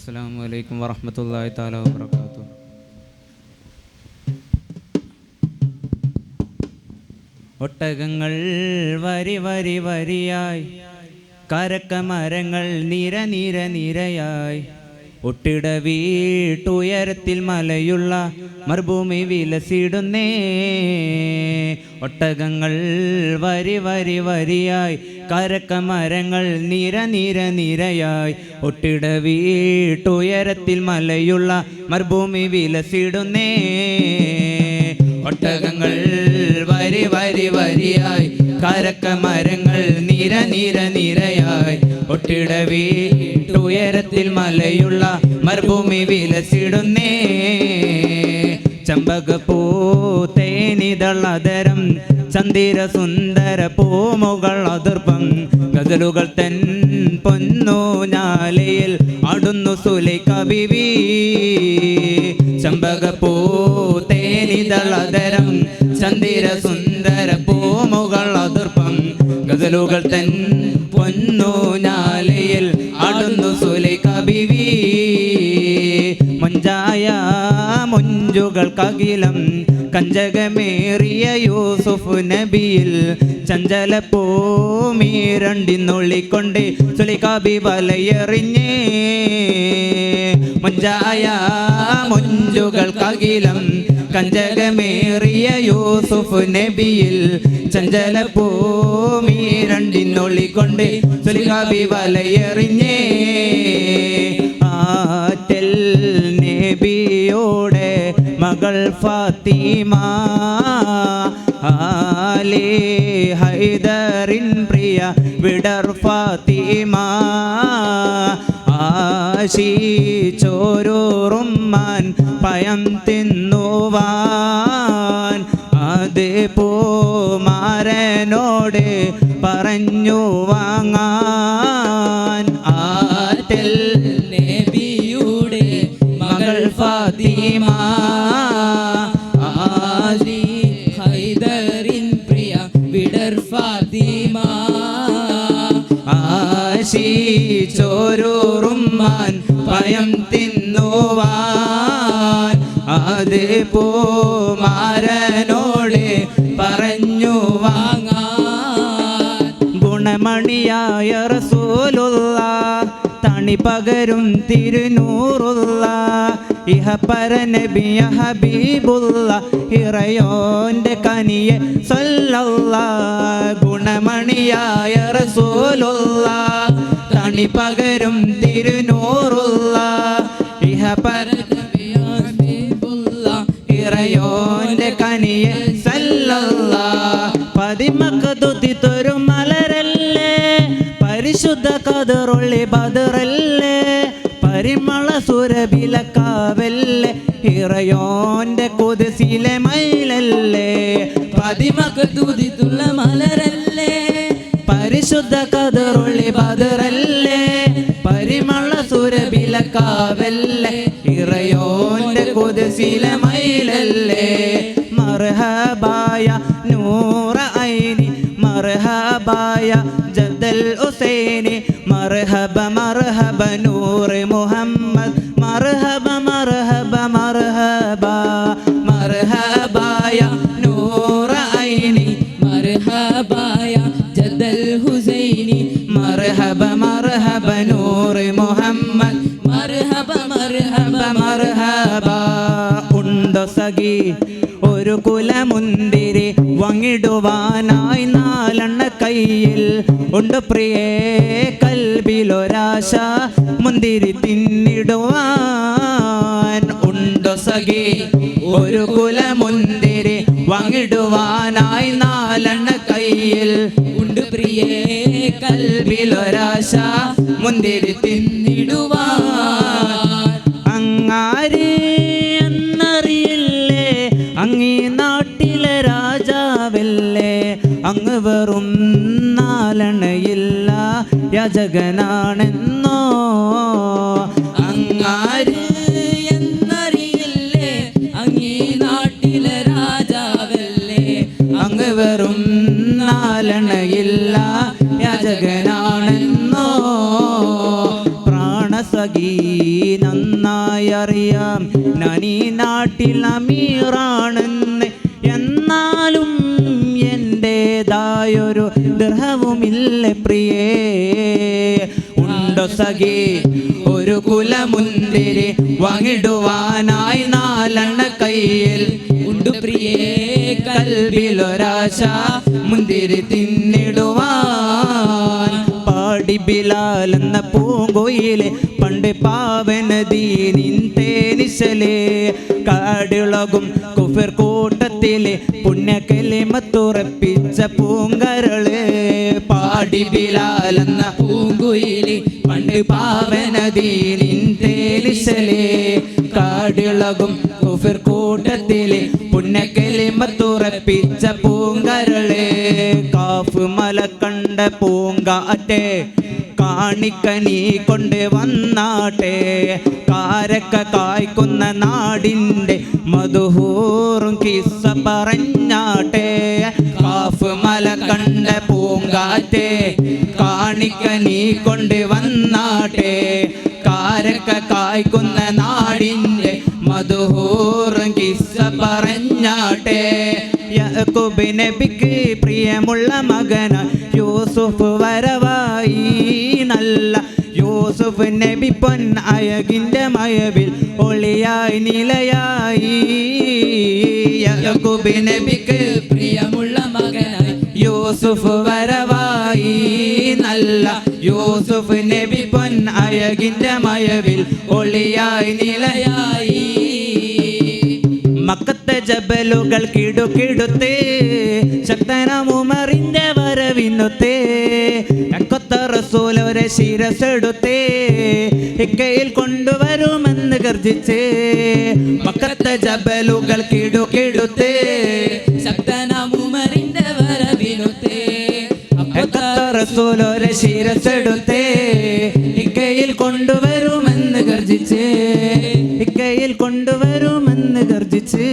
അസ്സലാമു അലൈക്കും വറഹ്മത്തുള്ളാഹി തആല വബറകാതുഹു. ഒട്ടകങ്ങൾ വരി വരി വരിയായി, കരക്കമരങ്ങൾ നിര നിര നിരയായി, ഒട്ടിട വീട്ടുയരത്തിൽ മലയുള്ള മരുഭൂമി വിലസിടുന്നേ. ഒട്ടകങ്ങൾ വരി വരി വരിയായി, കരക്കമരങ്ങൾ നിര നിര നിരയായി, ഒട്ടിട വീട്ടുയരത്തിൽ മലയുള്ള മരുഭൂമി വിലസിടുന്നേ. ഒട്ടകങ്ങൾ വരി വരി വരിയായി, കരക്കമരങ്ങൾ നിര നിര നിരയായി, ഒട്ടിട വീട്ടുയരത്തിൽ മലയുള്ള മരുഭൂമി വിലസിടുന്നേ. ചമ്പകപ്പൂ തേനിതളതരം ചന്ദിര സുന്ദര പൂമുകൾ അതിർപ്പം, ഗസലുകൾ തൻ പൊന്നു ഞാലയിൽ ആടുന്നു സുലൈഖ ബീവി. ചമ്പകപ്പൂ തേനിതളതരം ചന്ദിര സുന്ദര പൂമുകൾ അതിർപ്പം, ഗസലുകൾ തൻ പൊന്നു ഞാലയിൽ ആടുന്നു സുലൈഖ ബീവി. മൊഞ്ചായ മൊഞ്ചുകൾക്കകിലം കഞ്ചകമേറിയ യൂസുഫ് നബിയിൽ, ചഞ്ചലപ്പൂമീരണ്ടിന്നുള്ളിക്കൊണ്ട് സുലൈഖ ബീവി വലയെറിഞ്ഞേ. മൊഞ്ചായ മൊഞ്ചുകൾക്കകിലം കഞ്ചകമേറിയ യൂസുഫ് നബിയിൽ, ചഞ്ചലപ്പൂമീരണ്ടിന്നുള്ളിക്കൊണ്ട് സുലൈഖ ബീവി വലയെറിഞ്ഞേ. ആറ്റൽ നബിയോടെ മകൾ ഫാത്തിമ, ആലി ഹൈദറിൻ പ്രിയ വിടർ ഫാത്തിമ, ആശിച്ചോരുറുമ്മാൻ പയം തിന്നുവാൻ അത് പൂമാരനോട് പറഞ്ഞു വാങ്ങാൻ. ആറ്റൽ നബിയുടെ മകൾ ഫാത്തിമ, ആലി ഹൈദറിൻ പ്രിയ വിടർ ഫാത്തിമ, ആശിച്ചോരുറുമ്മാൻ പയം തിന്നുവാൻ അത് പൂമാരനോട് പറഞ്ഞു വാങ്ങാൻ. ഗുണമണിയായ റസൂലുള്ളാഹ് തണി പകരും തിരുനൂറുള്ളാഹ്, ഇഹപര നബിയ ഹബീബുള്ളാഹ് ഇറയോന്റെ കനിയെ സല്ലല്ലാഹ്. ഗുണമണിയായ റസൂലുള്ളാഹ് തണി പകരും തിരുനൂറുള്ളാഹ്, ഇഹപര നബിയ ഹബീബുള്ളാഹ് ഇറയോന്റെ കനിയെ സല്ലല്ലാഹ്. പതിമക്കതുതിത്തൊരു മലരല്ലേ, പരിശുദ്ധ കദറുള്ളി ബദറല്ലേ, പരിമള സുരഭിലക്കാവല്ലേ, ഇറയോന്റെ കുതിസിലെ മയിലല്ലേ. പതിമക്കതുതിത്തുള്ള മലരല്ലേ, പരിശുദ്ധ കദറുള്ളി ബദറല്ലേ, പരിമള സുരഭിലക്കാവല്ലേ, ഇറയോന്റെ കുതിസിലെ മയിലല്ലേ. മർഹബായ നൂറ ഐനി, മർഹബായ ജദ്ദൽ ഹുസൈനി, മർഹബ മർഹബ നൂറ് മുഹമ്മദ്, മർഹബ മർഹബ മർഹബ. മർഹബായ നൂറ ഐനി, മർഹബായ ജദ്ദൽ ഹുസൈനി, മർഹബ മർഹബ നൂറ് മുഹമ്മദ്, മർഹബ മർഹബ മർഹബ. ഉണ്ടോ സഖി ഒരു കുലമുന്തിരി വാങ്ങിടുവാനായി നാലെണ്ണ കയ്യിൽ, ഉണ്ട് പ്രിയേ കൽബിലൊരാശ മുന്തിരി തിന്നിടുവാൻ. ഉണ്ടോ സഖി ഒരു കുലമുന്തിരി വാങ്ങിടുവാനായി നാലെണ്ണ കയ്യിൽ, ഉണ്ട് പ്രിയേ കൽബിലൊരാശ മുന്തിരി തിന്നിടുവാൻ. അങ്ങാരി എന്നറിയില്ലേ, അങ്ങീ നാട്ടിലെ രാജാവല്ലേ, അങ്ങ് വെറും നാലെണ്ണയില്ല യാചകനാണെന്നോ. അങ്ങാര് എന്നറിയില്ലേ, അങ്ങീ നാട്ടിലെ രാജാവല്ലേ, അങ്ങ് വെറും നാലെണ്ണയില്ല യാചകനാണെന്നോ. പ്രാണസ സഖി നന്നായി അറിയാം ഞാൻ ഈ നാട്ടിൽ അമീറാണെന്ന്, എന്നാലും എന്റേതായൊരു ദർഹവുമില്ല പ്രിയേ. ഉണ്ടോ സഖി ഒരു കുലമുന്തിരി വാങ്ങിടുവാനായി 4 കയ്യിൽ? ഉണ്ട് പ്രിയേ കൽബിലൊരാശ മുന്തിരി തിന്നിടുവാൻ. പാടി ബിലാൽ എന്ന പൂങ്കുയിലെ പണ്ട് പാവനദീനിൻ തേനിശലേ, കാടിളകും കുഫർ കൂട്ടത്തിലെ പുണ്യകലിമത്തുറപ്പിച്ച പൂങ്കരളേ. പാടി ബിലാൽ എന്ന പൂങ്കുയിലെ പണ്ട് പാവനദീനിൻ തേനിശലേ, കാടിളകും കുഫർ കൂട്ടത്തിലെ പുണ്യകലിമത്തുറപ്പിച്ച പൂങ്കരളേ. കാഫ് മല കണ്ട പൂങ്കാറ്റെ കാണിക്കനീ കൊണ്ട് വന്നാട്ടെ, കാരക്ക കായ്ക്കുന്ന നാടിൻ്റെ മധുഹൂറും കിസ്സ പറഞ്ഞാട്ടെ. കാഫ് മല കണ്ട പൂങ്കാറ്റെ കാണിക്കനീ കൊണ്ട് വന്നാട്ടെ, കാരക്ക കായ്ക്കുന്ന നാടിൻ്റെ മധുഹൂറും കിസ്സ പറഞ്ഞാട്ടെ. യാക്കൂബ് നബിക്ക് പ്രിയമുള്ള മകന യൂസുഫ് വരവായി, നല്ല യൂസുഫ് നബി പൊൻ അയകിൻ്റെ മയവിൽ ഒളിയായി നിലയായി. യാക്കൂബ് നബിക്ക് പ്രിയമുള്ള മകനായി യൂസുഫ് വരവായി, നല്ല യൂസുഫ് നബി പൊൻ അയകിൻ്റെ മയവിൽ ഒളിയായി നിലയായി. മക്കത്തെ ജബലുകൾ കിടുകിടുത്തേ, ശക്തനാം ഉമറിന്റെ വരവിനുത്തേ, തക്കൊത്ത റസൂലൊരെ ശിരസെടുത്തേ, ഇക്കയിൽ കൊണ്ടുവരുമെന്ന് ഗർജിച്ചേ. മക്കത്തെ ജബലുകൾ കിടുകിടുത്തേ, ശക്തനാം ഉമറിന്റെ വരവിനുത്തേ, തക്കൊത്ത റസൂലൊരെ ശിരസെടുത്തേ, ഇക്കയിൽ കൊണ്ടുവരുമെന്ന് ഗർജിച്ചേ, ഇക്കയിൽ കൊണ്ടുവരുമെന്ന് ഗർജിച്ച്.